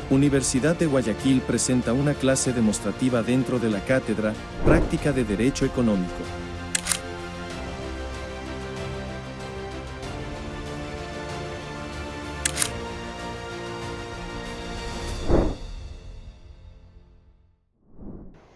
Universidad de Guayaquil presenta una clase demostrativa dentro de la cátedra Práctica de Derecho Económico.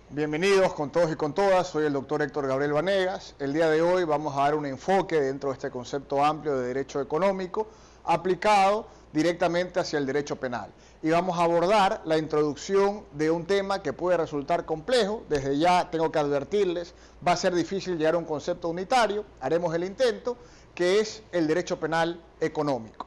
Bienvenidos con todos y con todas, soy el doctor Héctor Gabriel Vanegas. El día de hoy vamos a dar un enfoque dentro de este concepto amplio de derecho económico aplicado directamente hacia el derecho penal. Y vamos a abordar la introducción de un tema que puede resultar complejo. Desde ya tengo que advertirles, va a ser difícil llegar a un concepto unitario, haremos el intento, que es el derecho penal económico.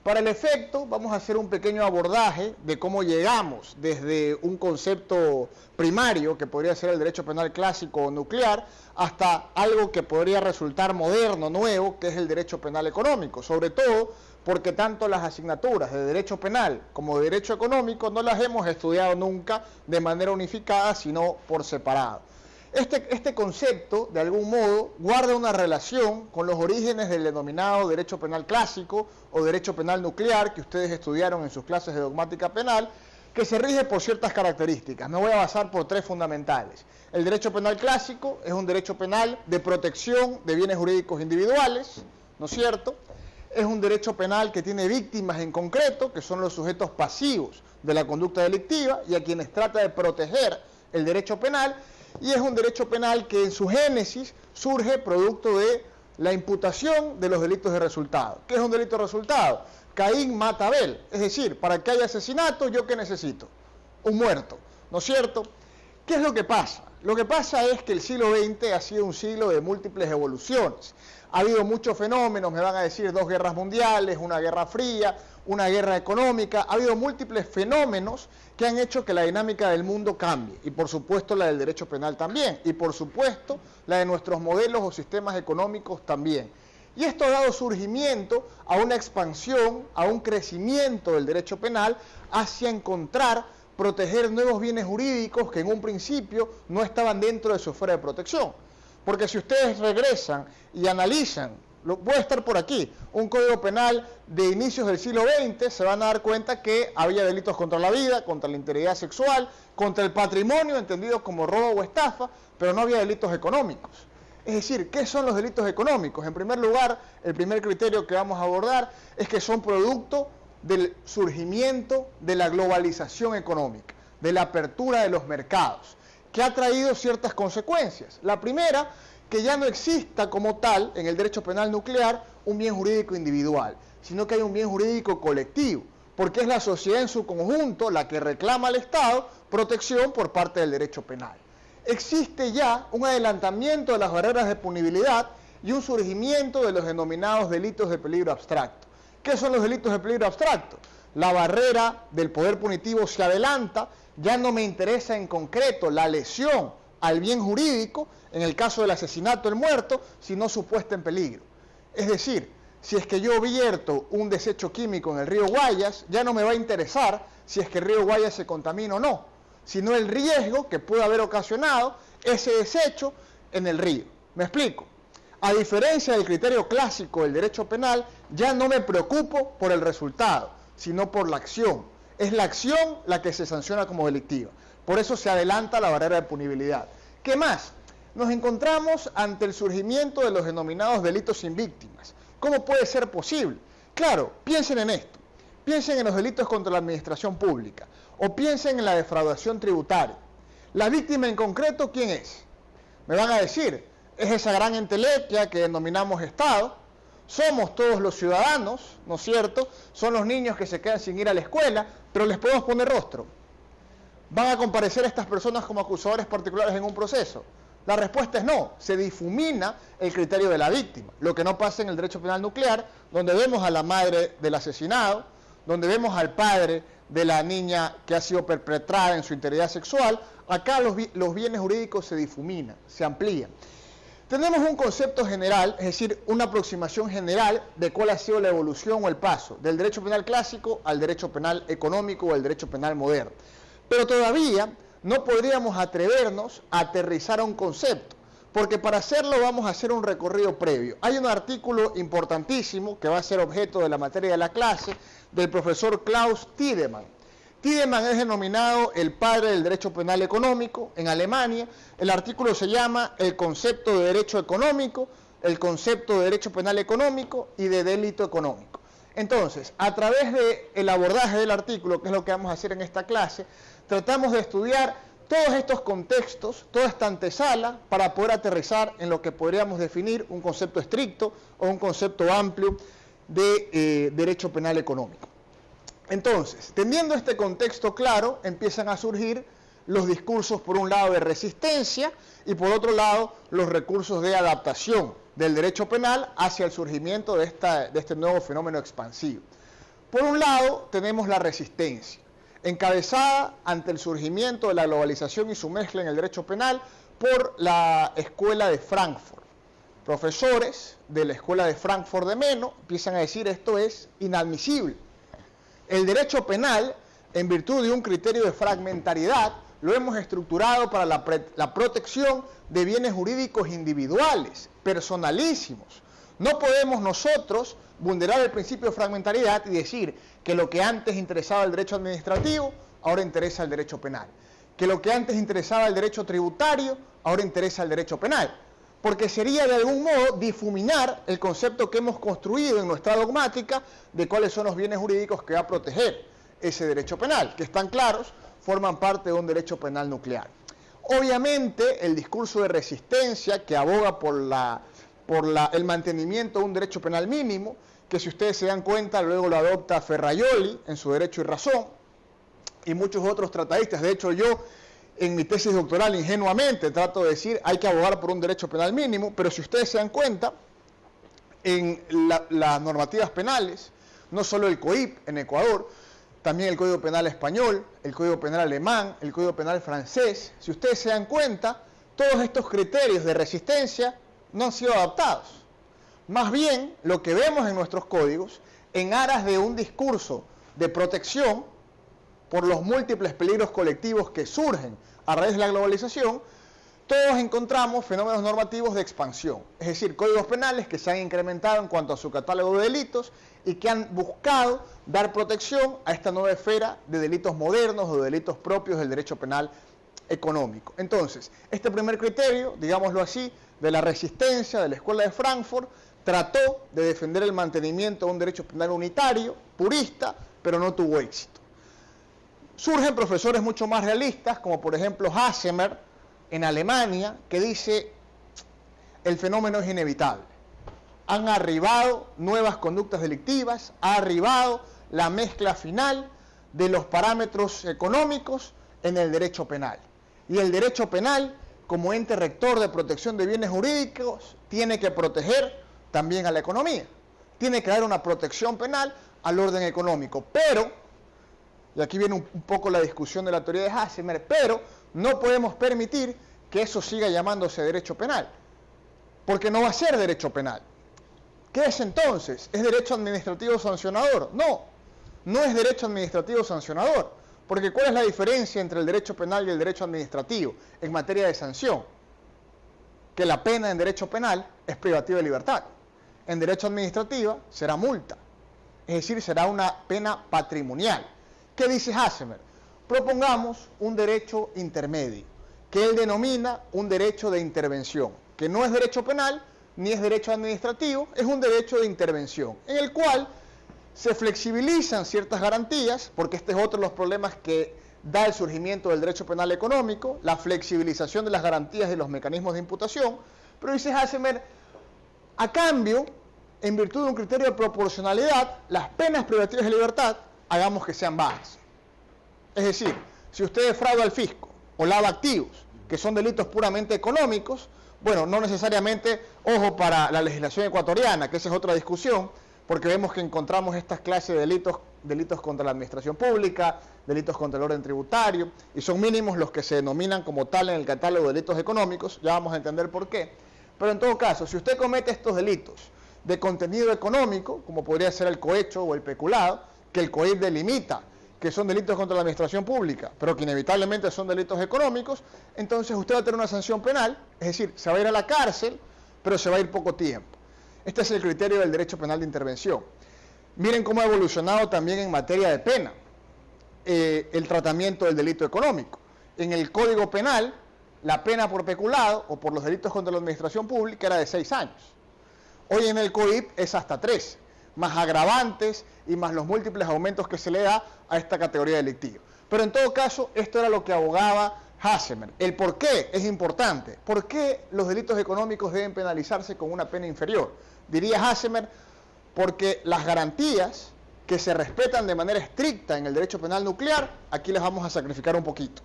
Para el efecto, vamos a hacer un pequeño abordaje de cómo llegamos desde un concepto primario, que podría ser el derecho penal clásico o nuclear, hasta algo que podría resultar moderno, nuevo, que es el derecho penal económico. Sobre todo porque tanto las asignaturas de derecho penal como de derecho económico no las hemos estudiado nunca de manera unificada, sino por separado. Este concepto, de algún modo, guarda una relación con los orígenes del denominado derecho penal clásico o derecho penal nuclear que ustedes estudiaron en sus clases de dogmática penal, que se rige por ciertas características. Me voy a basar por tres fundamentales. El derecho penal clásico es un derecho penal de protección de bienes jurídicos individuales, ¿no es cierto? Es un derecho penal que tiene víctimas en concreto, que son los sujetos pasivos de la conducta delictiva y a quienes trata de proteger el derecho penal. Y es un derecho penal que en su génesis surge producto de la imputación de los delitos de resultado. ¿Qué es un delito de resultado? Caín mata a Abel. Es decir, para que haya asesinato, ¿yo qué necesito? Un muerto, ¿no es cierto? ¿Qué es lo que pasa? Lo que pasa es que el siglo XX ha sido un siglo de múltiples evoluciones. Ha habido muchos fenómenos, me van a decir 2 guerras mundiales, una guerra fría, una guerra económica. Ha habido múltiples fenómenos que han hecho que la dinámica del mundo cambie. Y por supuesto la del derecho penal también. Y por supuesto la de nuestros modelos o sistemas económicos también. Y esto ha dado surgimiento a una expansión, a un crecimiento del derecho penal hacia encontrar, proteger nuevos bienes jurídicos que en un principio no estaban dentro de su esfera de protección. Porque si ustedes regresan y analizan, puede estar por aquí, un código penal de inicios del siglo XX, se van a dar cuenta que había delitos contra la vida, contra la integridad sexual, contra el patrimonio, entendido como robo o estafa, pero no había delitos económicos. Es decir, ¿qué son los delitos económicos? En primer lugar, el primer criterio que vamos a abordar es que son producto del surgimiento de la globalización económica, de la apertura de los mercados, que ha traído ciertas consecuencias. La primera, que ya no exista como tal en el derecho penal nuclear un bien jurídico individual, sino que hay un bien jurídico colectivo, porque es la sociedad en su conjunto la que reclama al Estado protección por parte del derecho penal. Existe ya un adelantamiento de las barreras de punibilidad y un surgimiento de los denominados delitos de peligro abstracto. ¿Qué son los delitos de peligro abstracto? La barrera del poder punitivo se adelanta, ya no me interesa en concreto la lesión al bien jurídico, en el caso del asesinato del muerto, sino su puesta en peligro. Es decir, si es que yo vierto un desecho químico en el río Guayas, ya no me va a interesar si es que el río Guayas se contamina o no, sino el riesgo que puede haber ocasionado ese desecho en el río. ¿Me explico? A diferencia del criterio clásico del derecho penal, ya no me preocupo por el resultado, sino por la acción. Es la acción la que se sanciona como delictiva. Por eso se adelanta la barrera de punibilidad. ¿Qué más? Nos encontramos ante el surgimiento de los denominados delitos sin víctimas. ¿Cómo puede ser posible? Claro, piensen en esto. Piensen en los delitos contra la administración pública o piensen en la defraudación tributaria. La víctima en concreto, ¿quién es? Me van a decir, es esa gran entelequia que denominamos Estado. Somos todos los ciudadanos, ¿no es cierto? Son los niños que se quedan sin ir a la escuela, pero les podemos poner rostro. ¿Van a comparecer estas personas como acusadores particulares en un proceso? La respuesta es no, se difumina el criterio de la víctima, lo que no pasa en el derecho penal nuclear, donde vemos a la madre del asesinado, donde vemos al padre de la niña que ha sido perpetrada en su integridad sexual. Acá los bienes jurídicos se difuminan, se amplían. Tenemos un concepto general, es decir, una aproximación general de cuál ha sido la evolución o el paso del derecho penal clásico al derecho penal económico o al derecho penal moderno. Pero todavía no podríamos atrevernos a aterrizar a un concepto, porque para hacerlo vamos a hacer un recorrido previo. Hay un artículo importantísimo que va a ser objeto de la materia de la clase del profesor Klaus Tiedemann, Tiedemann es denominado el padre del derecho penal económico en Alemania. El artículo se llama El concepto de derecho económico, el concepto de derecho penal económico y de delito económico. Entonces, a través del abordaje del artículo, que es lo que vamos a hacer en esta clase, tratamos de estudiar todos estos contextos, toda esta antesala, para poder aterrizar en lo que podríamos definir un concepto estricto o un concepto amplio de derecho penal económico. Entonces, teniendo este contexto claro, empiezan a surgir los discursos, por un lado, de resistencia y por otro lado, los recursos de adaptación del derecho penal hacia el surgimiento de este nuevo fenómeno expansivo. Por un lado, tenemos la resistencia, encabezada ante el surgimiento de la globalización y su mezcla en el derecho penal por la Escuela de Frankfurt. Profesores de la Escuela de Frankfurt de Meno empiezan a decir esto es inadmisible. El derecho penal, en virtud de un criterio de fragmentariedad, lo hemos estructurado para la protección de bienes jurídicos individuales, personalísimos. No podemos nosotros vulnerar el principio de fragmentariedad y decir que lo que antes interesaba el derecho administrativo, ahora interesa el derecho penal. Que lo que antes interesaba el derecho tributario, ahora interesa el derecho penal. Porque sería de algún modo difuminar el concepto que hemos construido en nuestra dogmática de cuáles son los bienes jurídicos que va a proteger ese derecho penal, que están claros, forman parte de un derecho penal nuclear. Obviamente, el discurso de resistencia que aboga por el mantenimiento de un derecho penal mínimo, que si ustedes se dan cuenta, luego lo adopta Ferraioli en su Derecho y Razón, y muchos otros tratadistas. De hecho, yo en mi tesis doctoral ingenuamente trato de decir hay que abogar por un derecho penal mínimo, pero si ustedes se dan cuenta, en las normativas penales, no solo el COIP en Ecuador, también el Código Penal español, el Código Penal alemán, el Código Penal francés, si ustedes se dan cuenta, todos estos criterios de resistencia no han sido adaptados. Más bien, lo que vemos en nuestros códigos, en aras de un discurso de protección por los múltiples peligros colectivos que surgen a raíz de la globalización, todos encontramos fenómenos normativos de expansión, es decir, códigos penales que se han incrementado en cuanto a su catálogo de delitos y que han buscado dar protección a esta nueva esfera de delitos modernos o de delitos propios del derecho penal económico. Entonces, este primer criterio, digámoslo así, de la resistencia de la Escuela de Frankfurt, trató de defender el mantenimiento de un derecho penal unitario, purista, pero no tuvo éxito. Surgen profesores mucho más realistas, como por ejemplo Hassemer, en Alemania, que dice, el fenómeno es inevitable. Han arribado nuevas conductas delictivas, ha arribado la mezcla final de los parámetros económicos en el derecho penal. Y el derecho penal, como ente rector de protección de bienes jurídicos, tiene que proteger también a la economía. Tiene que dar una protección penal al orden económico. Pero, y aquí viene un poco la discusión de la teoría de Hassemer, pero no podemos permitir que eso siga llamándose derecho penal, porque no va a ser derecho penal. ¿Qué es entonces? ¿Es derecho administrativo sancionador? No, no es derecho administrativo sancionador, porque ¿cuál es la diferencia entre el derecho penal y el derecho administrativo en materia de sanción? Que la pena en derecho penal es privativa de libertad, en derecho administrativo será multa, es decir, será una pena patrimonial. ¿Qué dice Hassemer? Propongamos un derecho intermedio, que él denomina un derecho de intervención, que no es derecho penal ni es derecho administrativo, es un derecho de intervención, en el cual se flexibilizan ciertas garantías, porque este es otro de los problemas que da el surgimiento del derecho penal económico, la flexibilización de las garantías y los mecanismos de imputación, pero dice Hassemer, a cambio, en virtud de un criterio de proporcionalidad, las penas privativas de libertad, hagamos que sean bajas. Es decir, si usted defrauda al fisco o lava activos, que son delitos puramente económicos, bueno, no necesariamente, ojo para la legislación ecuatoriana, que esa es otra discusión, porque vemos que encontramos estas clases de delitos contra la administración pública, delitos contra el orden tributario, y son mínimos los que se denominan como tal en el catálogo de delitos económicos, ya vamos a entender por qué. Pero en todo caso, si usted comete estos delitos de contenido económico, como podría ser el cohecho o el peculado, que el COIP delimita, que son delitos contra la administración pública, pero que inevitablemente son delitos económicos, entonces usted va a tener una sanción penal, es decir, se va a ir a la cárcel, pero se va a ir poco tiempo. Este es el criterio del derecho penal de intervención. Miren cómo ha evolucionado también en materia de pena. el tratamiento del delito económico. En el Código Penal, la pena por peculado o por los delitos contra la administración pública era de 6 años. Hoy en el COIP es hasta 13, más agravantes y más los múltiples aumentos que se le da a esta categoría delictiva. Pero en todo caso, esto era lo que abogaba Hassemer. El por qué es importante. ¿Por qué los delitos económicos deben penalizarse con una pena inferior? Diría Hassemer, porque las garantías que se respetan de manera estricta en el derecho penal nuclear, aquí las vamos a sacrificar un poquito.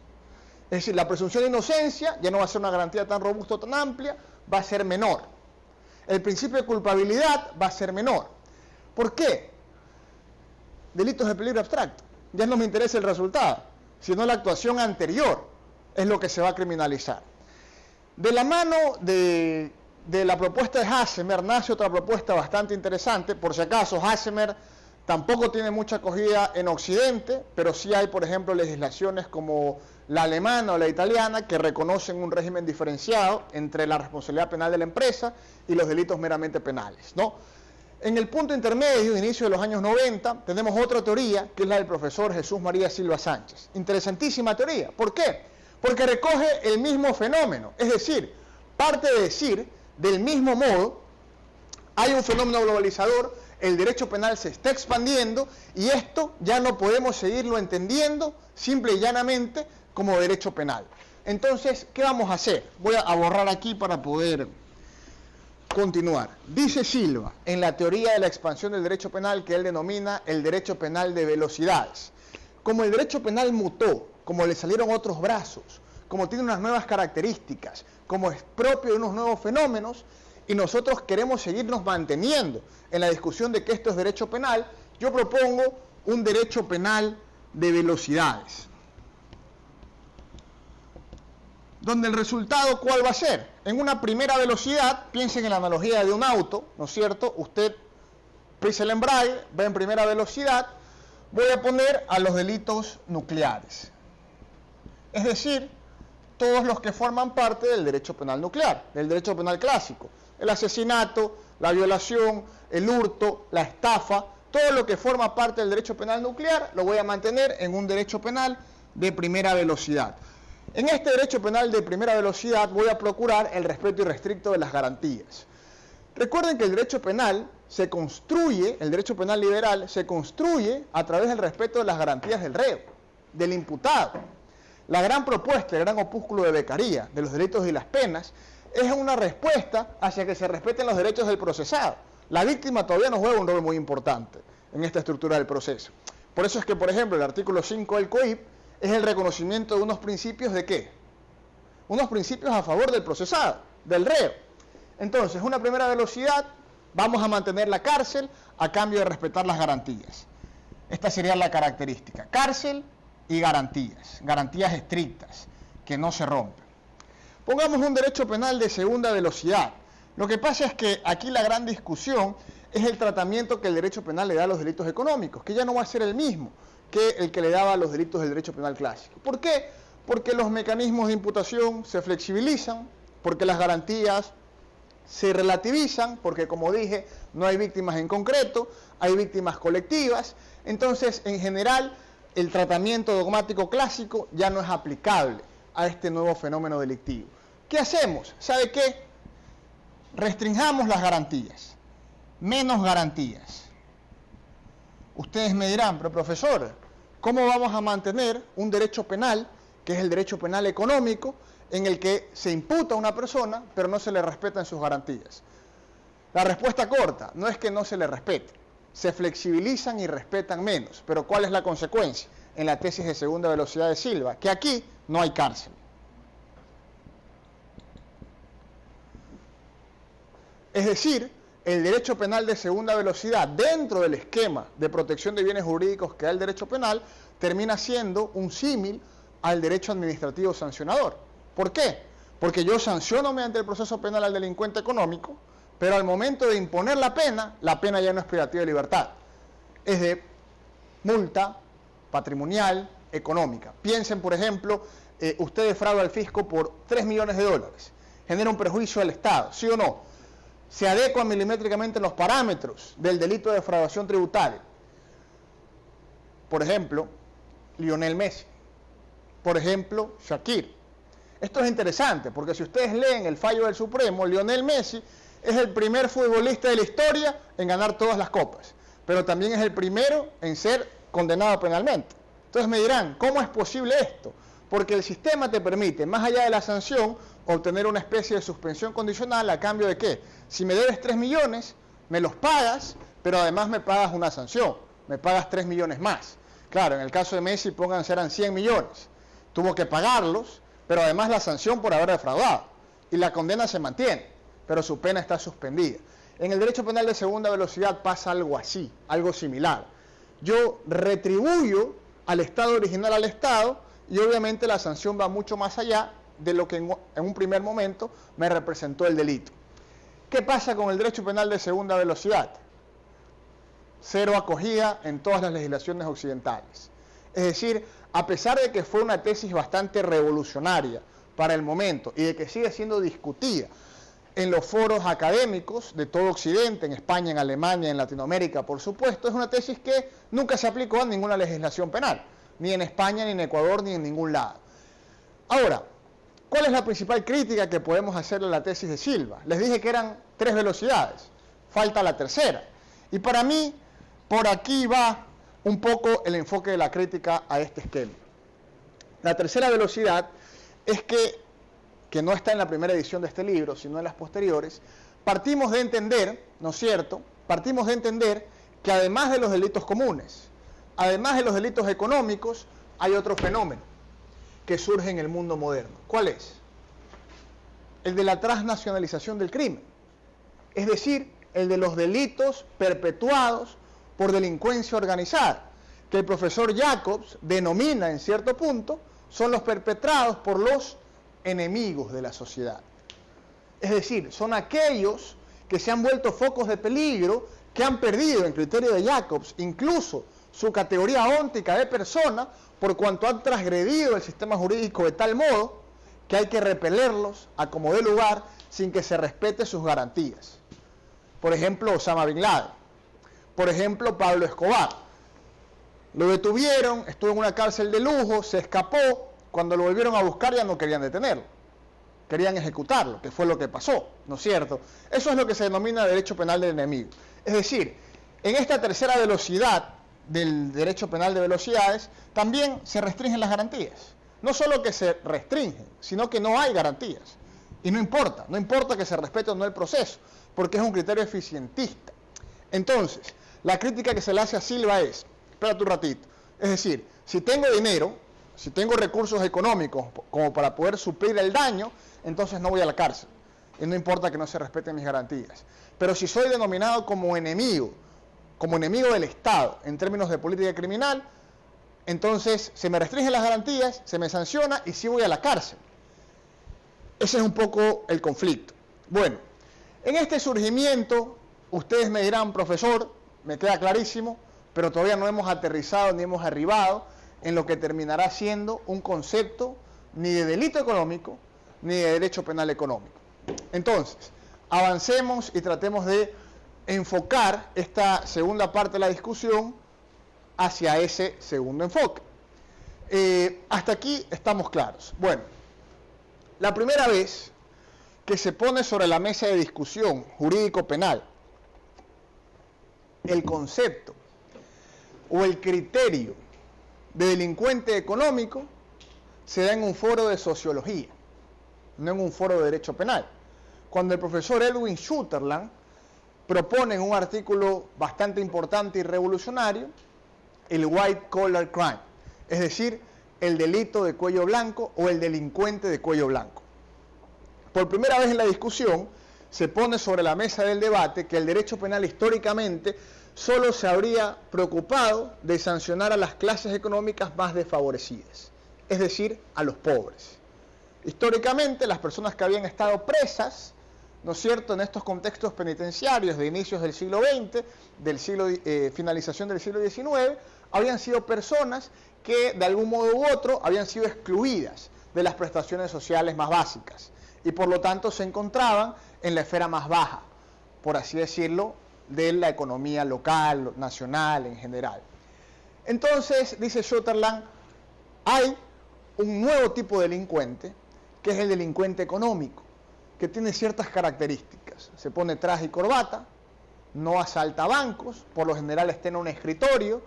Es decir, la presunción de inocencia ya no va a ser una garantía tan robusta o tan amplia, va a ser menor. El principio de culpabilidad va a ser menor. ¿Por qué? Delitos de peligro abstracto. Ya no me interesa el resultado, sino la actuación anterior es lo que se va a criminalizar. De la mano de la propuesta de Hassemer nace otra propuesta bastante interesante. Por si acaso, Hassemer tampoco tiene mucha acogida en Occidente, pero sí hay, por ejemplo, legislaciones como la alemana o la italiana que reconocen un régimen diferenciado entre la responsabilidad penal de la empresa y los delitos meramente penales, ¿no? En el punto intermedio, inicio de los años 90, tenemos otra teoría, que es la del profesor Jesús María Silva Sánchez. Interesantísima teoría. ¿Por qué? Porque recoge el mismo fenómeno. Es decir, parte de decir, del mismo modo, hay un fenómeno globalizador, el derecho penal se está expandiendo y esto ya no podemos seguirlo entendiendo simple y llanamente como derecho penal. Entonces, ¿qué vamos a hacer? Voy a borrar aquí para poder continuar. Dice Silva, en la teoría de la expansión del derecho penal, que él denomina el derecho penal de velocidades. Como el derecho penal mutó, como le salieron otros brazos, como tiene unas nuevas características, como es propio de unos nuevos fenómenos, y nosotros queremos seguirnos manteniendo en la discusión de que esto es derecho penal, yo propongo un derecho penal de velocidades. Donde el resultado, ¿cuál va a ser? En una primera velocidad, piensen en la analogía de un auto, ¿no es cierto? Usted pisa el embrague, va en primera velocidad, voy a poner a los delitos nucleares. Es decir, todos los que forman parte del derecho penal nuclear, del derecho penal clásico. El asesinato, la violación, el hurto, la estafa, todo lo que forma parte del derecho penal nuclear lo voy a mantener en un derecho penal de primera velocidad. En este derecho penal de primera velocidad voy a procurar el respeto irrestricto de las garantías. Recuerden que el derecho penal se construye, el derecho penal liberal se construye a través del respeto de las garantías del reo, del imputado. La gran propuesta, el gran opúsculo de Beccaria, de los delitos y las penas, es una respuesta hacia que se respeten los derechos del procesado. La víctima todavía no juega un rol muy importante en esta estructura del proceso. Por eso es que, por ejemplo, el artículo 5 del COIP es el reconocimiento de unos principios ¿de qué? Unos principios a favor del procesado, del reo. Entonces, una primera velocidad, vamos a mantener la cárcel a cambio de respetar las garantías. Esta sería la característica. Cárcel y garantías. Garantías estrictas, que no se rompen. Pongamos un derecho penal de segunda velocidad. Lo que pasa es que aquí la gran discusión es el tratamiento que el derecho penal le da a los delitos económicos, que ya no va a ser el mismo que el que le daba a los delitos del derecho penal clásico. ¿Por qué? Porque los mecanismos de imputación se flexibilizan, porque las garantías se relativizan, porque como dije, no hay víctimas en concreto, hay víctimas colectivas. Entonces, en general, el tratamiento dogmático clásico ya no es aplicable a este nuevo fenómeno delictivo. ¿Qué hacemos? ¿Sabe qué? Restringamos las garantías, menos garantías. Ustedes me dirán, pero profesor, ¿cómo vamos a mantener un derecho penal, que es el derecho penal económico, en el que se imputa a una persona, pero no se le respetan sus garantías? La respuesta corta, no es que no se le respete, se flexibilizan y respetan menos. Pero ¿cuál es la consecuencia? En la tesis de segunda velocidad de Silva, que aquí no hay cárcel. Es decir, el derecho penal de segunda velocidad, dentro del esquema de protección de bienes jurídicos que da el derecho penal, termina siendo un símil al derecho administrativo sancionador. ¿Por qué? Porque yo sanciono mediante el proceso penal al delincuente económico, pero al momento de imponer la pena ya no es privativa de libertad. Es de multa patrimonial, económica. Piensen, por ejemplo, usted defrauda al fisco por $3 millones, genera un perjuicio al Estado, ¿sí o no? Se adecuan milimétricamente los parámetros del delito de defraudación tributaria. Por ejemplo, Lionel Messi. Por ejemplo, Shakir. Esto es interesante porque si ustedes leen el fallo del Supremo, Lionel Messi es el primer futbolista de la historia en ganar todas las copas, pero también es el primero en ser condenado penalmente. Entonces me dirán, ¿cómo es posible esto? Porque el sistema te permite, más allá de la sanción, obtener una especie de suspensión condicional a cambio de ¿qué? Si me debes 3 millones, me los pagas, pero además me pagas una sanción, me pagas 3 millones más. Claro, en el caso de Messi, pónganse, eran 100 millones. Tuvo que pagarlos, pero además la sanción por haber defraudado. Y la condena se mantiene, pero su pena está suspendida. En el derecho penal de segunda velocidad pasa algo así, algo similar. Yo retribuyo al Estado original al Estado y obviamente la sanción va mucho más allá de lo que en un primer momento me representó el delito. ¿Qué pasa con el derecho penal de segunda velocidad? Cero acogida en todas las legislaciones occidentales. Es decir, a pesar de que fue una tesis bastante revolucionaria para el momento y de que sigue siendo discutida en los foros académicos de todo Occidente, en España, en Alemania, en Latinoamérica, por supuesto, es una tesis que nunca se aplicó a ninguna legislación penal, ni en España, ni en Ecuador, ni en ningún lado. Ahora, ¿cuál es la principal crítica que podemos hacerle a la tesis de Silva? Les dije que eran 3 velocidades, falta la tercera. Y para mí, por aquí va un poco el enfoque de la crítica a este esquema. La tercera velocidad es que no está en la primera edición de este libro, sino en las posteriores, partimos de entender, ¿no es cierto?, partimos de entender que además de los delitos comunes, además de los delitos económicos, hay otro fenómeno que surge en el mundo moderno. ¿Cuál es? El de la transnacionalización del crimen. Es decir, el de los delitos perpetuados por delincuencia organizada, que el profesor Jacobs denomina en cierto punto, son los perpetrados por los enemigos de la sociedad. Es decir, son aquellos que se han vuelto focos de peligro, que han perdido, en criterio de Jacobs, incluso su categoría óntica de persona, por cuanto han transgredido el sistema jurídico de tal modo que hay que repelerlos a como dé lugar sin que se respete sus garantías. Por ejemplo, Osama Bin Laden. Por ejemplo, Pablo Escobar. Lo detuvieron, estuvo en una cárcel de lujo, se escapó. Cuando lo volvieron a buscar ya no querían detenerlo, querían ejecutarlo, que fue lo que pasó, ¿no es cierto? Eso es lo que se denomina derecho penal del enemigo. Es decir, en esta tercera velocidad del derecho penal de velocidades, también se restringen las garantías. No solo que se restringen, sino que no hay garantías. Y no importa que se respete o no el proceso, porque es un criterio eficientista. Entonces, la crítica que se le hace a Silva es, espérate un ratito, es decir, si tengo dinero, si tengo recursos económicos como para poder suplir el daño, entonces no voy a la cárcel. Y no importa que no se respeten mis garantías. Pero si soy denominado como enemigo del Estado en términos de política criminal, entonces se me restringen las garantías, se me sanciona y sí voy a la cárcel. Ese es un poco el conflicto. Bueno, en este surgimiento, ustedes me dirán, profesor, me queda clarísimo, pero todavía no hemos aterrizado ni hemos arribado en lo que terminará siendo un concepto ni de delito económico, ni de derecho penal económico. Entonces, avancemos y tratemos de enfocar esta segunda parte de la discusión hacia ese segundo enfoque. Hasta aquí estamos claros. Bueno, la primera vez que se pone sobre la mesa de discusión jurídico-penal el concepto o el criterio de delincuente económico se da en un foro de sociología, no en un foro de derecho penal. Cuando el profesor Edwin Sutherland propone en un artículo bastante importante y revolucionario el white collar crime, es decir, el delito de cuello blanco o el delincuente de cuello blanco. Por primera vez en la discusión se pone sobre la mesa del debate que el derecho penal históricamente solo se habría preocupado de sancionar a las clases económicas más desfavorecidas, es decir, a los pobres. Históricamente, las personas que habían estado presas, ¿no es cierto?, en estos contextos penitenciarios de inicios del siglo XX, finalización del siglo XIX, habían sido personas que de algún modo u otro habían sido excluidas de las prestaciones sociales más básicas y por lo tanto se encontraban en la esfera más baja, por así decirlo, de la economía local, nacional en general. Entonces, dice Sutherland, Hay un nuevo tipo de delincuente, que es el delincuente económico, que tiene ciertas características. Se pone traje y corbata, no asalta bancos, por lo general está en un escritorio,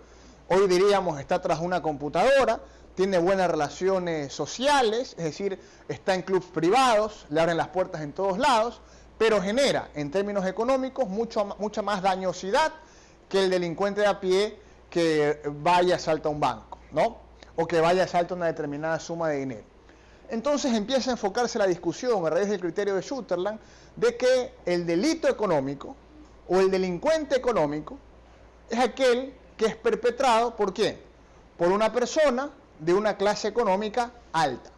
hoy diríamos está tras una computadora, tiene buenas relaciones sociales, es decir, está en clubes privados, le abren las puertas en todos lados, pero genera, en términos económicos, mucha más dañosidad que el delincuente de a pie que vaya y asalta un banco, ¿no? O que vaya y asalta una determinada suma de dinero. Entonces empieza a enfocarse la discusión a raíz del criterio de Sutherland de que el delito económico o el delincuente económico es aquel que es perpetrado, ¿por quién? Por una persona de una clase económica alta.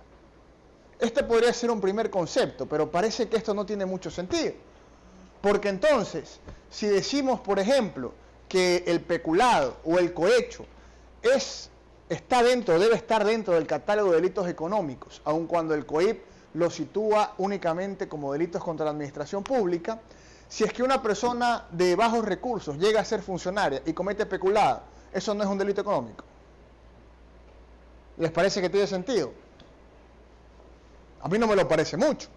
Este podría ser un primer concepto, pero parece que esto no tiene mucho sentido. Porque entonces, si decimos, por ejemplo, que el peculado o el cohecho debe estar dentro del catálogo de delitos económicos, aun cuando el COIP lo sitúa únicamente como delitos contra la administración pública, si es que una persona de bajos recursos llega a ser funcionaria y comete peculado, ¿eso no es un delito económico? ¿Les parece que tiene sentido? A mí no me lo parece mucho.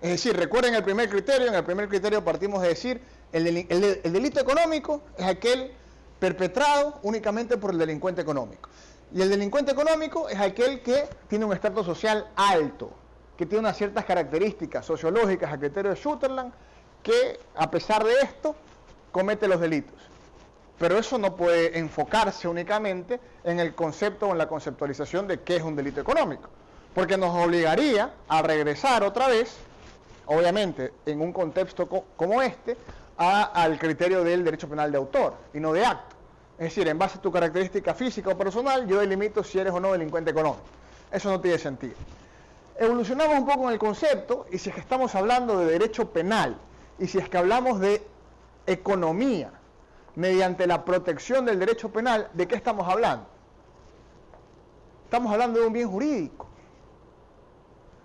Es decir, recuerden el primer criterio, en el primer criterio partimos de decir, el delito económico es aquel perpetrado únicamente por el delincuente económico. Y el delincuente económico es aquel que tiene un estatus social alto, que tiene unas ciertas características sociológicas a criterio de Sutherland, que a pesar de esto comete los delitos. Pero eso no puede enfocarse únicamente en el concepto o en la conceptualización de qué es un delito económico, porque nos obligaría a regresar otra vez, obviamente en un contexto como este, al criterio del derecho penal de autor y no de acto. Es decir, en base a tu característica física o personal, yo delimito si eres o no delincuente económico. Eso no tiene sentido. Evolucionamos un poco en el concepto, y si es que estamos hablando de derecho penal, y si es que hablamos de economía, mediante la protección del derecho penal, ¿de qué estamos hablando? Estamos hablando de un bien jurídico.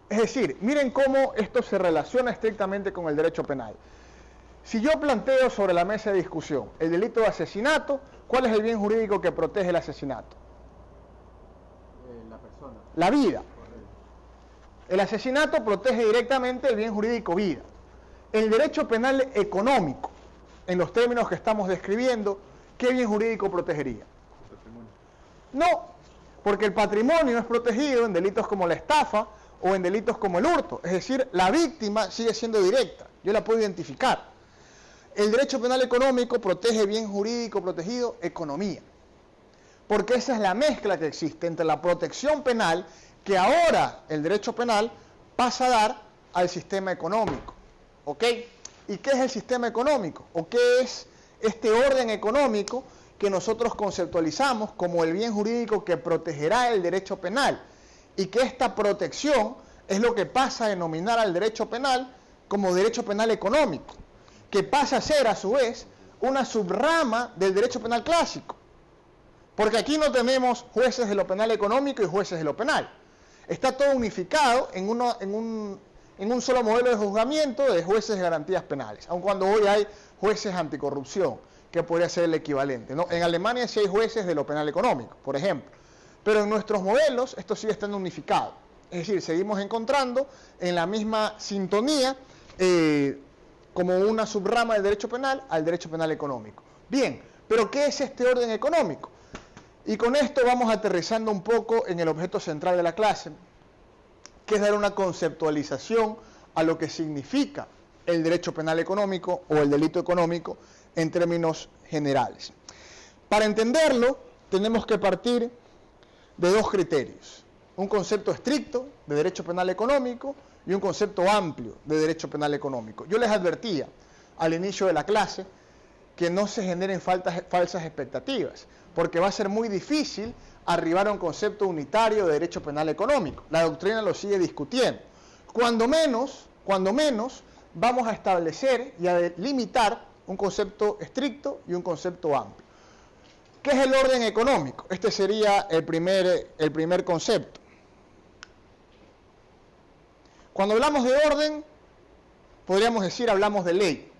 Es decir, miren cómo esto se relaciona estrictamente con el derecho penal. Si yo planteo sobre la mesa de discusión el delito de asesinato, ¿cuál es el bien jurídico que protege el asesinato? La persona. La vida. Correcto. El asesinato protege directamente el bien jurídico vida. El derecho penal económico, en los términos que estamos describiendo, ¿qué bien jurídico protegería? El patrimonio. No, porque el patrimonio es protegido en delitos como la estafa o en delitos como el hurto. Es decir, la víctima sigue siendo directa, yo la puedo identificar. El derecho penal económico protege bien jurídico protegido, economía. Porque esa es la mezcla que existe entre la protección penal, que ahora el derecho penal pasa a dar al sistema económico. ¿Ok? ¿Y qué es el sistema económico? ¿O qué es este orden económico que nosotros conceptualizamos como el bien jurídico que protegerá el derecho penal? Y que esta protección es lo que pasa a denominar al derecho penal como derecho penal económico, que pasa a ser a su vez una subrama del derecho penal clásico. Porque aquí no tenemos jueces de lo penal económico y jueces de lo penal. Está todo unificado en un solo modelo de juzgamiento de jueces de garantías penales, aun cuando hoy hay jueces anticorrupción, que podría ser el equivalente, ¿no? En Alemania sí hay jueces de lo penal económico, por ejemplo. Pero en nuestros modelos esto sigue estando unificado. Es decir, seguimos encontrando en la misma sintonía como una subrama del derecho penal al derecho penal económico. Bien, pero ¿qué es este orden económico? Y con esto vamos aterrizando un poco en el objeto central de la clase, que es dar una conceptualización a lo que significa el derecho penal económico o el delito económico en términos generales. Para entenderlo, tenemos que partir de dos criterios: un concepto estricto de derecho penal económico y un concepto amplio de derecho penal económico. Yo les advertía al inicio de la clase que no se generen falsas expectativas, porque va a ser muy difícil arribar a un concepto unitario de derecho penal económico. La doctrina lo sigue discutiendo. Cuando menos, vamos a establecer y a delimitar un concepto estricto y un concepto amplio. ¿Qué es el orden económico? Este sería el primer concepto. Cuando hablamos de orden, podríamos decir hablamos de ley,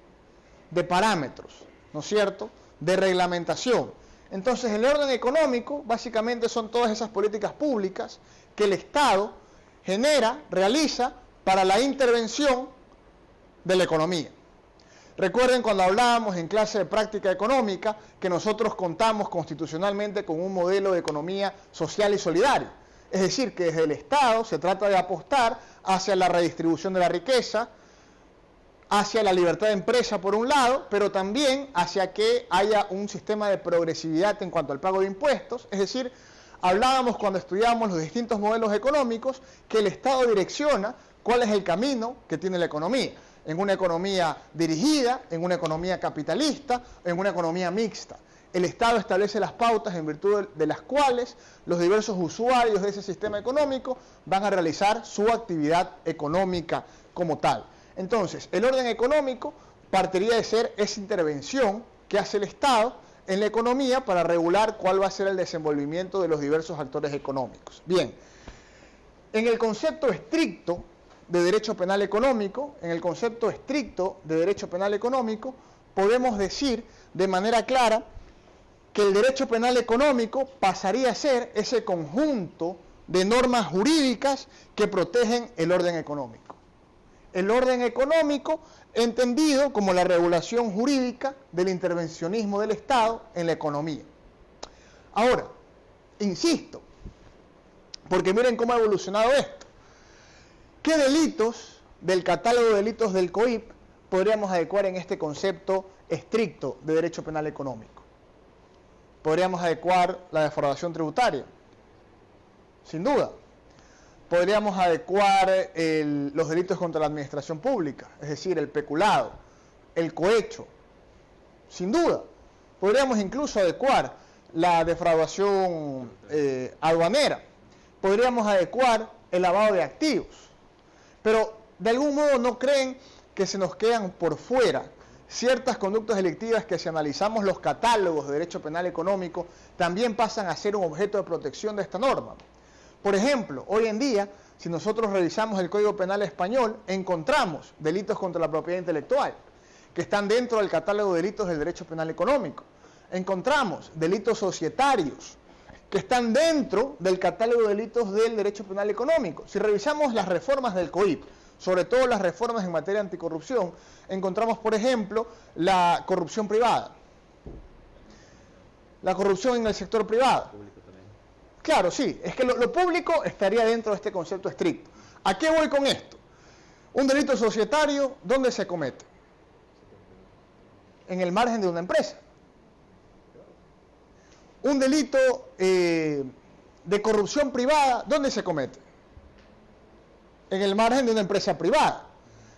de parámetros, ¿no es cierto?, de reglamentación. Entonces, el orden económico básicamente son todas esas políticas públicas que el Estado genera, realiza para la intervención de la economía. Recuerden cuando hablábamos en clase de práctica económica que nosotros contamos constitucionalmente con un modelo de economía social y solidaria. Es decir, que desde el Estado se trata de apostar hacia la redistribución de la riqueza, hacia la libertad de empresa por un lado, pero también hacia que haya un sistema de progresividad en cuanto al pago de impuestos. Es decir, hablábamos cuando estudiábamos los distintos modelos económicos que el Estado direcciona cuál es el camino que tiene la economía. En una economía dirigida, en una economía capitalista, en una economía mixta. El Estado establece las pautas en virtud de las cuales los diversos usuarios de ese sistema económico van a realizar su actividad económica como tal. Entonces, el orden económico partiría de ser esa intervención que hace el Estado en la economía para regular cuál va a ser el desenvolvimiento de los diversos actores económicos. Bien, en el concepto estricto de derecho penal económico, podemos decir de manera clara que el derecho penal económico pasaría a ser ese conjunto de normas jurídicas que protegen el orden económico. El orden económico entendido como la regulación jurídica del intervencionismo del Estado en la economía. Ahora, insisto, porque miren cómo ha evolucionado esto. ¿Qué delitos del catálogo de delitos del COIP podríamos adecuar en este concepto estricto de derecho penal económico? Podríamos adecuar la defraudación tributaria, sin duda. Podríamos adecuar los delitos contra la administración pública, es decir, el peculado, el cohecho, sin duda. Podríamos incluso adecuar la defraudación aduanera. Podríamos adecuar el lavado de activos. Pero de algún modo no creen que se nos quedan por fuera ciertas conductas delictivas que si analizamos los catálogos de derecho penal económico también pasan a ser un objeto de protección de esta norma. Por ejemplo, hoy en día, si nosotros revisamos el Código Penal español, encontramos delitos contra la propiedad intelectual, que están dentro del catálogo de delitos del derecho penal económico. Encontramos delitos societarios, que están dentro del catálogo de delitos del derecho penal económico. Si revisamos las reformas del COIP, sobre todo las reformas en materia anticorrupción, encontramos, por ejemplo, la corrupción privada. La corrupción en el sector privado. Claro, sí, es que lo público estaría dentro de este concepto estricto. ¿A qué voy con esto? Un delito societario, ¿dónde se comete? En el margen de una empresa. Un delito de corrupción privada, ¿dónde se comete? En el margen de una empresa privada.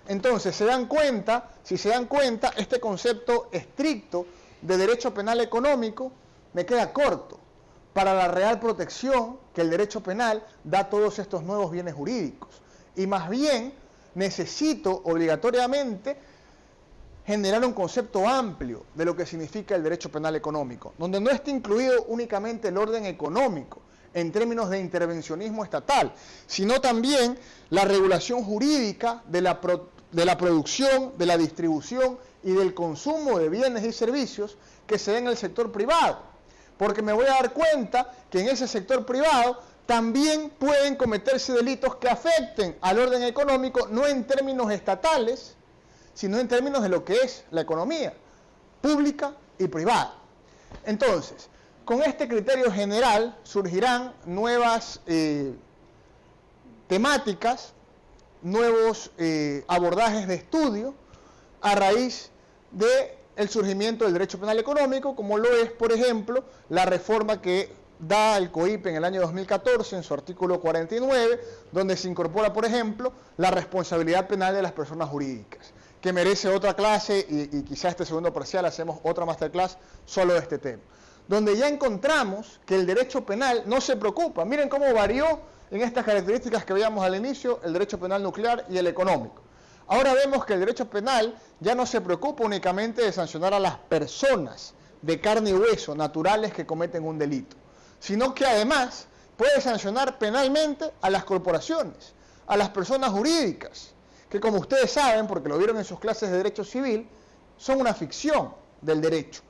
Entonces, si se dan cuenta, este concepto estricto de derecho penal económico me queda corto para la real protección que el derecho penal da a todos estos nuevos bienes jurídicos. Y más bien, necesito obligatoriamente generar un concepto amplio de lo que significa el derecho penal económico, donde no esté incluido únicamente el orden económico en términos de intervencionismo estatal, sino también la regulación jurídica de la producción, de la distribución y del consumo de bienes y servicios que se den en el sector privado. Porque me voy a dar cuenta que en ese sector privado también pueden cometerse delitos que afecten al orden económico, no en términos estatales, sino en términos de lo que es la economía pública y privada. Entonces, con este criterio general surgirán nuevas temáticas, nuevos abordajes de estudio a raíz del surgimiento del derecho penal económico, como lo es, por ejemplo, la reforma que da el COIP en el año 2014 en su artículo 49, donde se incorpora, por ejemplo, la responsabilidad penal de las personas jurídicas, que merece otra clase y quizá este segundo parcial hacemos otra masterclass solo de este tema, donde ya encontramos que el derecho penal no se preocupa. Miren cómo varió en estas características que veíamos al inicio el derecho penal nuclear y el económico. Ahora vemos que el derecho penal ya no se preocupa únicamente de sancionar a las personas de carne y hueso naturales que cometen un delito, sino que además puede sancionar penalmente a las corporaciones, a las personas jurídicas, que como ustedes saben, porque lo vieron en sus clases de derecho civil, son una ficción del derecho.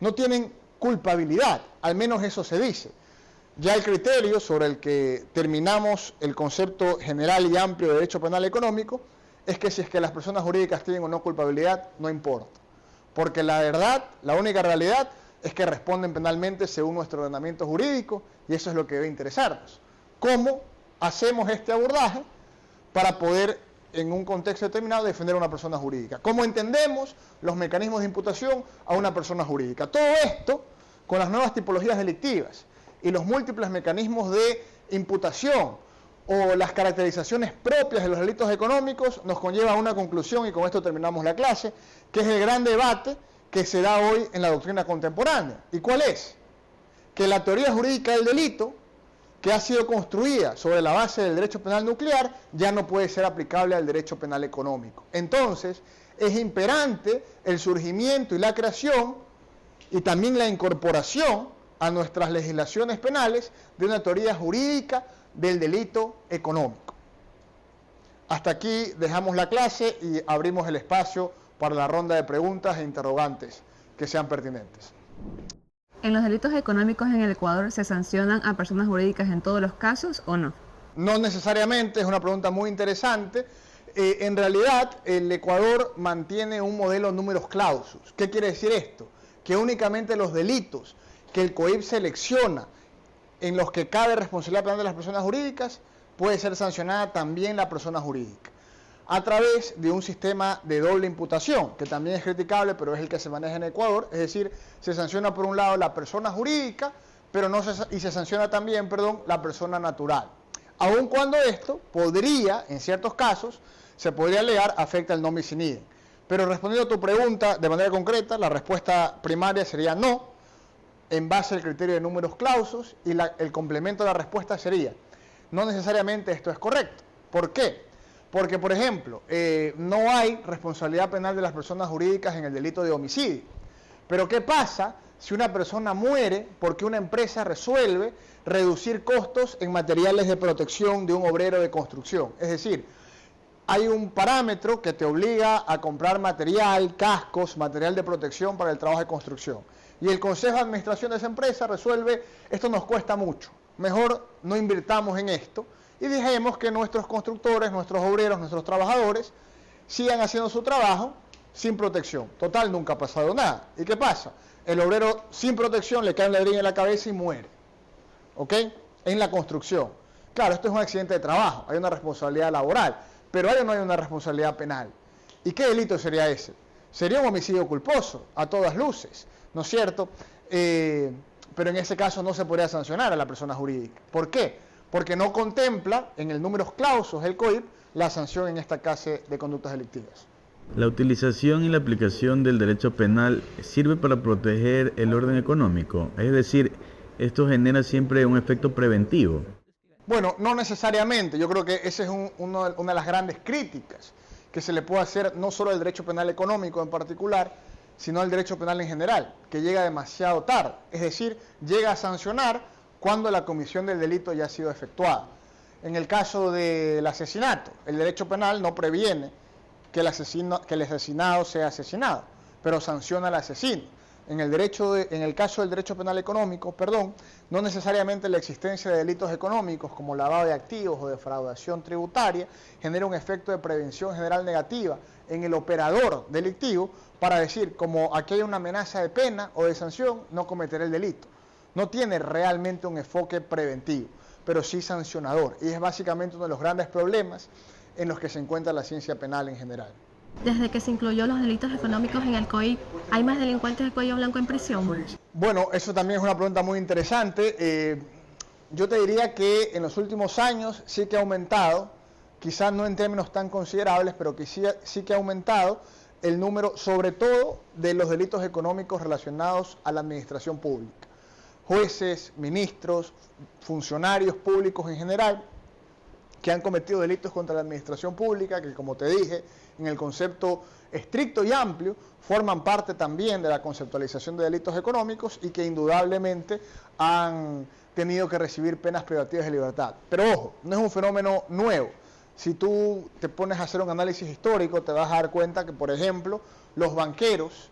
No tienen culpabilidad, al menos eso se dice. Ya el criterio sobre el que terminamos el concepto general y amplio de derecho penal económico es que si es que las personas jurídicas tienen o no culpabilidad, no importa. Porque la verdad, la única realidad, es que responden penalmente según nuestro ordenamiento jurídico y eso es lo que debe interesarnos. ¿Cómo hacemos este abordaje para poder, en un contexto determinado, defender a una persona jurídica? ¿Cómo entendemos los mecanismos de imputación a una persona jurídica? Todo esto, con las nuevas tipologías delictivas y los múltiples mecanismos de imputación o las caracterizaciones propias de los delitos económicos, nos conlleva a una conclusión, y con esto terminamos la clase, que es el gran debate que se da hoy en la doctrina contemporánea. ¿Y cuál es? Que la teoría jurídica del delito, que ha sido construida sobre la base del derecho penal nuclear, ya no puede ser aplicable al derecho penal económico. Entonces, es imperante el surgimiento y la creación, y también la incorporación a nuestras legislaciones penales de una teoría jurídica del delito económico. Hasta aquí dejamos la clase y abrimos el espacio para la ronda de preguntas e interrogantes que sean pertinentes. ¿En los delitos económicos en el Ecuador se sancionan a personas jurídicas en todos los casos o no? No necesariamente, es una pregunta muy interesante. En realidad, el Ecuador mantiene un modelo numerus clausus. ¿Qué quiere decir esto? Que únicamente los delitos que el COIP selecciona en los que cabe responsabilidad penal de las personas jurídicas, puede ser sancionada también la persona jurídica, a través de un sistema de doble imputación, que también es criticable, pero es el que se maneja en Ecuador, es decir, se sanciona por un lado la persona jurídica, pero se sanciona también, la persona natural. Aun cuando esto podría, en ciertos casos, se podría alegar afecta el non bis in idem. Pero respondiendo a tu pregunta de manera concreta, la respuesta primaria sería no, en base al criterio de números clausus, y el complemento de la respuesta sería, no necesariamente esto es correcto. ¿Por qué? Porque, por ejemplo, no hay responsabilidad penal de las personas jurídicas en el delito de homicidio. Pero ¿qué pasa si una persona muere porque una empresa resuelve reducir costos en materiales de protección de un obrero de construcción? Es decir, hay un parámetro que te obliga a comprar material, cascos, material de protección para el trabajo de construcción. Y el Consejo de Administración de esa empresa resuelve, esto nos cuesta mucho, mejor no invirtamos en esto y dejemos que nuestros constructores, nuestros obreros, nuestros trabajadores sigan haciendo su trabajo sin protección. Total, nunca ha pasado nada. ¿Y qué pasa? El obrero sin protección le cae un ladrillo en la cabeza y muere. ¿Ok? En la construcción. Claro, esto es un accidente de trabajo, hay una responsabilidad laboral, pero ahí no hay una responsabilidad penal. ¿Y qué delito sería ese? Sería un homicidio culposo, a todas luces, ¿no es cierto? Pero en ese caso no se podría sancionar a la persona jurídica. ¿Por qué? Porque no contempla en el números clausus del COIP la sanción en esta clase de conductas delictivas. La utilización y la aplicación del derecho penal sirve para proteger el orden económico, es decir, esto genera siempre un efecto preventivo. Bueno, no necesariamente. Yo creo que esa es una de las grandes críticas que se le puede hacer no solo al derecho penal económico en particular, sino al derecho penal en general, que llega demasiado tarde. Es decir, llega a sancionar cuando la comisión del delito ya ha sido efectuada. En el caso del asesinato, el derecho penal no previene que el asesinado sea asesinado, pero sanciona al asesino. En el caso del derecho penal económico, no necesariamente la existencia de delitos económicos como lavado de activos o defraudación tributaria genera un efecto de prevención general negativa en el operador delictivo para decir, como aquí hay una amenaza de pena o de sanción, no cometeré el delito. No tiene realmente un enfoque preventivo, pero sí sancionador. Y es básicamente uno de los grandes problemas en los que se encuentra la ciencia penal en general. Desde que se incluyó los delitos económicos en el COIP, ¿hay más delincuentes de cuello blanco en prisión? Bueno, eso también es una pregunta muy interesante. Yo te diría que en los últimos años sí que ha aumentado, quizás no en términos tan considerables, pero que sí que ha aumentado el número, sobre todo, de los delitos económicos relacionados a la administración pública. Jueces, ministros, funcionarios públicos en general, que han cometido delitos contra la administración pública, que como te dije, en el concepto estricto y amplio, forman parte también de la conceptualización de delitos económicos y que indudablemente han tenido que recibir penas privativas de libertad. Pero ojo, no es un fenómeno nuevo. Si tú te pones a hacer un análisis histórico, te vas a dar cuenta que, por ejemplo, los banqueros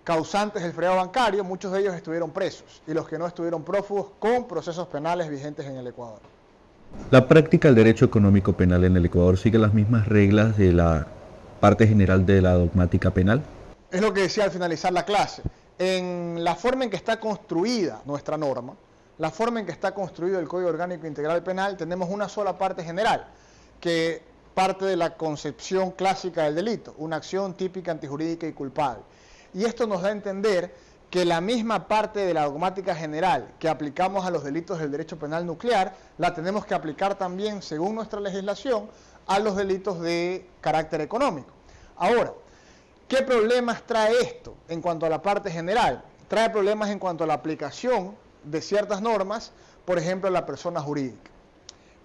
causantes del fraude bancario, muchos de ellos estuvieron presos, y los que no estuvieron prófugos con procesos penales vigentes en el Ecuador. La práctica del derecho económico penal en el Ecuador sigue las mismas reglas de la parte general de la dogmática penal. Es lo que decía al finalizar la clase. En la forma en que está construida nuestra norma, la forma en que está construido el Código Orgánico Integral Penal, tenemos una sola parte general, que parte de la concepción clásica del delito, una acción típica, antijurídica y culpable. Y esto nos da a entender que la misma parte de la dogmática general que aplicamos a los delitos del derecho penal nuclear, la tenemos que aplicar también, según nuestra legislación, a los delitos de carácter económico. Ahora, ¿qué problemas trae esto en cuanto a la parte general? Trae problemas en cuanto a la aplicación de ciertas normas, por ejemplo, a la persona jurídica.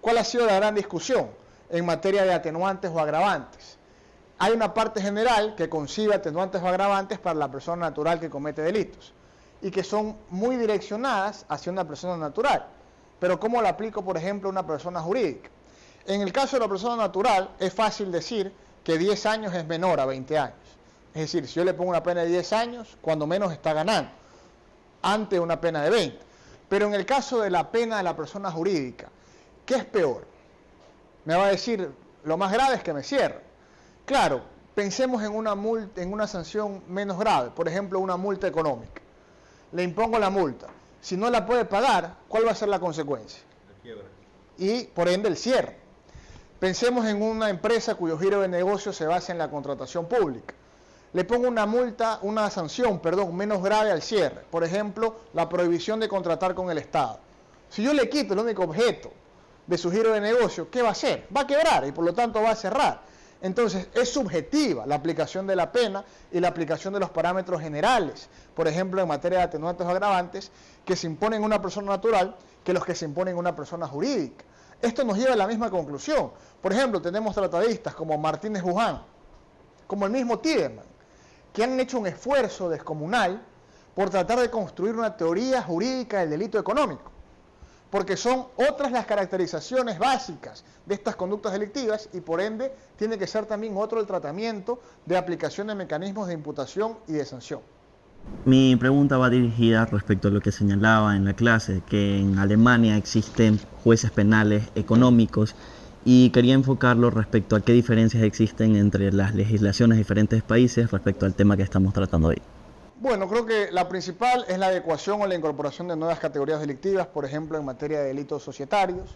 ¿Cuál ha sido la gran discusión en materia de atenuantes o agravantes? Hay una parte general que concibe atenuantes o agravantes para la persona natural que comete delitos y que son muy direccionadas hacia una persona natural. Pero ¿cómo la aplico, por ejemplo, a una persona jurídica? En el caso de la persona natural es fácil decir que 10 años es menor a 20 años. Es decir, si yo le pongo una pena de 10 años, cuando menos está ganando, ante una pena de 20. Pero en el caso de la pena de la persona jurídica, ¿qué es peor? Me va a decir, lo más grave es que me cierre. Claro, pensemos en una multa, en una sanción menos grave, por ejemplo, una multa económica. Le impongo la multa. Si no la puede pagar, ¿cuál va a ser la consecuencia? La quiebra. Y, por ende, el cierre. Pensemos en una empresa cuyo giro de negocio se basa en la contratación pública. Le pongo una sanción menos grave al cierre. Por ejemplo, la prohibición de contratar con el Estado. Si yo le quito el único objeto de su giro de negocio, ¿qué va a hacer? Va a quebrar y por lo tanto va a cerrar. Entonces, es subjetiva la aplicación de la pena y la aplicación de los parámetros generales, por ejemplo, en materia de atenuantes o agravantes, que se imponen en una persona natural que los que se imponen en una persona jurídica. Esto nos lleva a la misma conclusión. Por ejemplo, tenemos tratadistas como Martínez Buján, como el mismo Tiedemann, que han hecho un esfuerzo descomunal por tratar de construir una teoría jurídica del delito económico, porque son otras las caracterizaciones básicas de estas conductas delictivas y por ende tiene que ser también otro el tratamiento de aplicación de mecanismos de imputación y de sanción. Mi pregunta va dirigida respecto a lo que señalaba en la clase, que en Alemania existen jueces penales económicos y quería enfocarlo respecto a qué diferencias existen entre las legislaciones de diferentes países respecto al tema que estamos tratando hoy. Bueno, creo que la principal es la adecuación o la incorporación de nuevas categorías delictivas, por ejemplo, en materia de delitos societarios,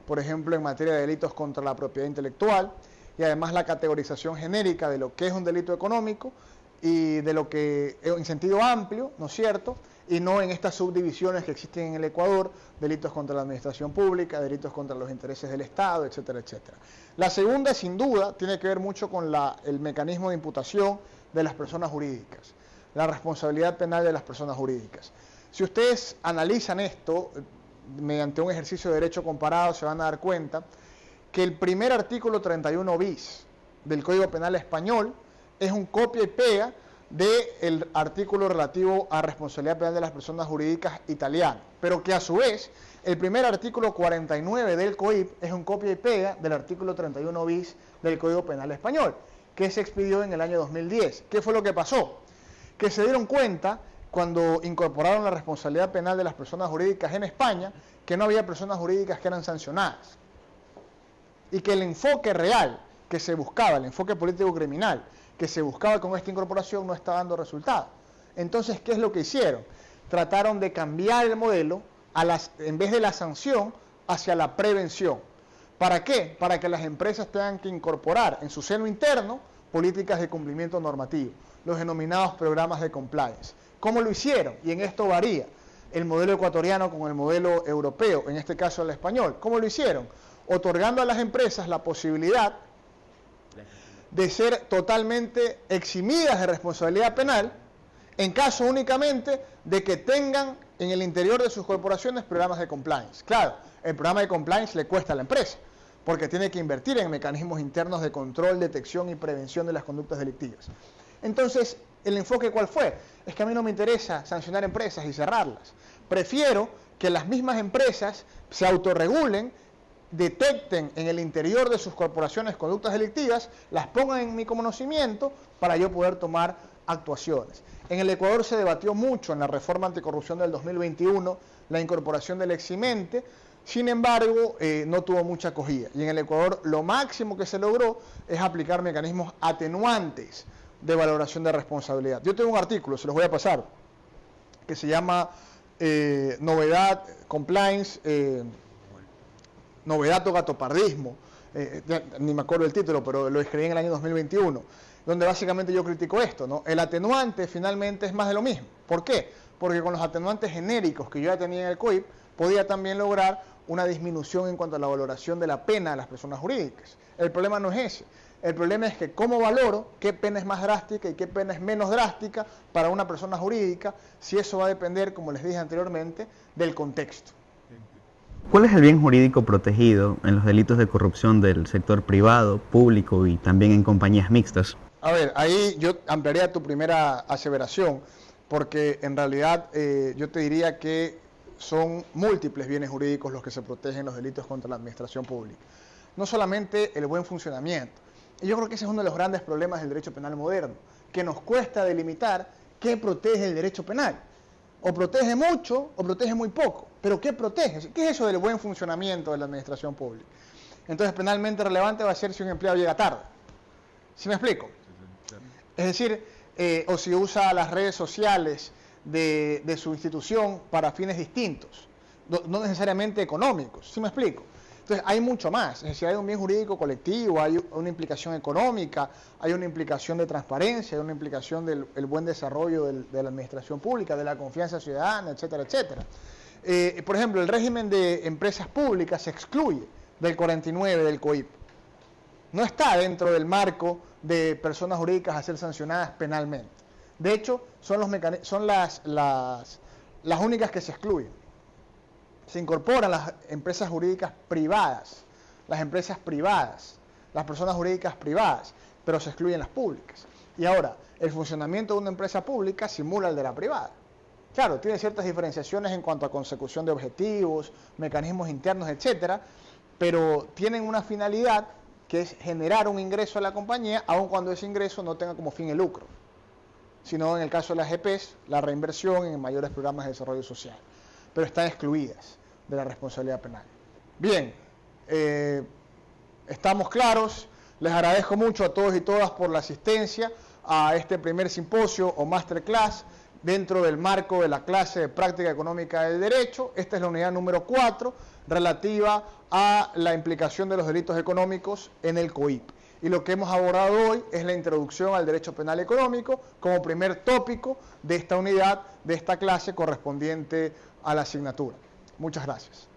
por ejemplo, en materia de delitos contra la propiedad intelectual, y además la categorización genérica de lo que es un delito económico y de lo que en sentido amplio, ¿no es cierto?, y no en estas subdivisiones que existen en el Ecuador, delitos contra la administración pública, delitos contra los intereses del Estado, etcétera, etcétera. La segunda, sin duda, tiene que ver mucho con el mecanismo de imputación de las personas jurídicas, la responsabilidad penal de las personas jurídicas. Si ustedes analizan esto mediante un ejercicio de derecho comparado, se van a dar cuenta que el primer artículo 31 bis del Código Penal español es un copia y pega del artículo relativo a responsabilidad penal de las personas jurídicas italiano, pero que a su vez el primer artículo 49 del COIP es un copia y pega del artículo 31 bis del Código Penal español, que se expidió en el año 2010. ¿Qué fue lo que pasó? Que se dieron cuenta cuando incorporaron la responsabilidad penal de las personas jurídicas en España, que no había personas jurídicas que eran sancionadas. Y que el enfoque real que se buscaba, el enfoque político-criminal que se buscaba con esta incorporación no está dando resultado. Entonces, ¿qué es lo que hicieron? Trataron de cambiar el modelo en vez de la sanción hacia la prevención. ¿Para qué? Para que las empresas tengan que incorporar en su seno interno políticas de cumplimiento normativo, los denominados programas de compliance. ¿Cómo lo hicieron? Y en esto varía el modelo ecuatoriano con el modelo europeo, en este caso el español. ¿Cómo lo hicieron? Otorgando a las empresas la posibilidad de ser totalmente eximidas de responsabilidad penal en caso únicamente de que tengan en el interior de sus corporaciones programas de compliance. Claro, el programa de compliance le cuesta a la empresa, porque tiene que invertir en mecanismos internos de control, detección y prevención de las conductas delictivas. Entonces, ¿el enfoque cuál fue? Es que a mí no me interesa sancionar empresas y cerrarlas. Prefiero que las mismas empresas se autorregulen, detecten en el interior de sus corporaciones conductas delictivas, las pongan en mi conocimiento para yo poder tomar actuaciones. En el Ecuador se debatió mucho en la reforma anticorrupción del 2021 la incorporación del eximente, sin embargo no tuvo mucha acogida. Y en el Ecuador lo máximo que se logró es aplicar mecanismos atenuantes de valoración de responsabilidad. Yo tengo un artículo, se los voy a pasar, que se llama Novedad, Compliance, Novedad o Gatopardismo, ni me acuerdo el título, pero lo escribí en el año 2021, donde básicamente yo critico esto, ¿no? El atenuante finalmente es más de lo mismo. ¿Por qué? Porque con los atenuantes genéricos que yo ya tenía en el COIP, podía también lograr una disminución en cuanto a la valoración de la pena de las personas jurídicas. El problema no es ese. El problema es que cómo valoro qué pena es más drástica y qué pena es menos drástica para una persona jurídica, si eso va a depender, como les dije anteriormente, del contexto. ¿Cuál es el bien jurídico protegido en los delitos de corrupción del sector privado, público y también en compañías mixtas? A ver, ahí yo ampliaría tu primera aseveración, porque en realidad yo te diría que son múltiples bienes jurídicos los que se protegen en los delitos contra la administración pública. No solamente el buen funcionamiento. Y yo creo que ese es uno de los grandes problemas del derecho penal moderno, que nos cuesta delimitar qué protege el derecho penal. O protege mucho o protege muy poco. Pero ¿qué protege? ¿Qué es eso del buen funcionamiento de la administración pública? Entonces, penalmente relevante va a ser si un empleado llega tarde. ¿Sí me explico? Es decir, o si usa las redes sociales de su institución para fines distintos, no necesariamente económicos. ¿Sí me explico? Entonces, hay mucho más. Es decir, hay un bien jurídico colectivo, hay una implicación económica, hay una implicación de transparencia, hay una implicación del buen desarrollo de la administración pública, de la confianza ciudadana, etcétera, etcétera. Por ejemplo, el régimen de empresas públicas se excluye del 49 del COIP. No está dentro del marco de personas jurídicas a ser sancionadas penalmente. De hecho, son las únicas que se excluyen. Se incorporan las empresas jurídicas privadas, las personas jurídicas privadas, pero se excluyen las públicas. Y ahora, el funcionamiento de una empresa pública simula el de la privada. Claro, tiene ciertas diferenciaciones en cuanto a consecución de objetivos, mecanismos internos, etcétera, pero tienen una finalidad que es generar un ingreso a la compañía, aun cuando ese ingreso no tenga como fin el lucro, sino en el caso de las EPs, la reinversión en mayores programas de desarrollo social, pero están excluidas de la responsabilidad penal. Bien, estamos claros. Les agradezco mucho a todos y todas por la asistencia a este primer simposio o masterclass dentro del marco de la clase de práctica económica del derecho. Esta es la unidad número 4 relativa a la implicación de los delitos económicos en el COIP. Y lo que hemos abordado hoy es la introducción al derecho penal económico como primer tópico de esta unidad, de esta clase correspondiente a la asignatura. Muchas gracias.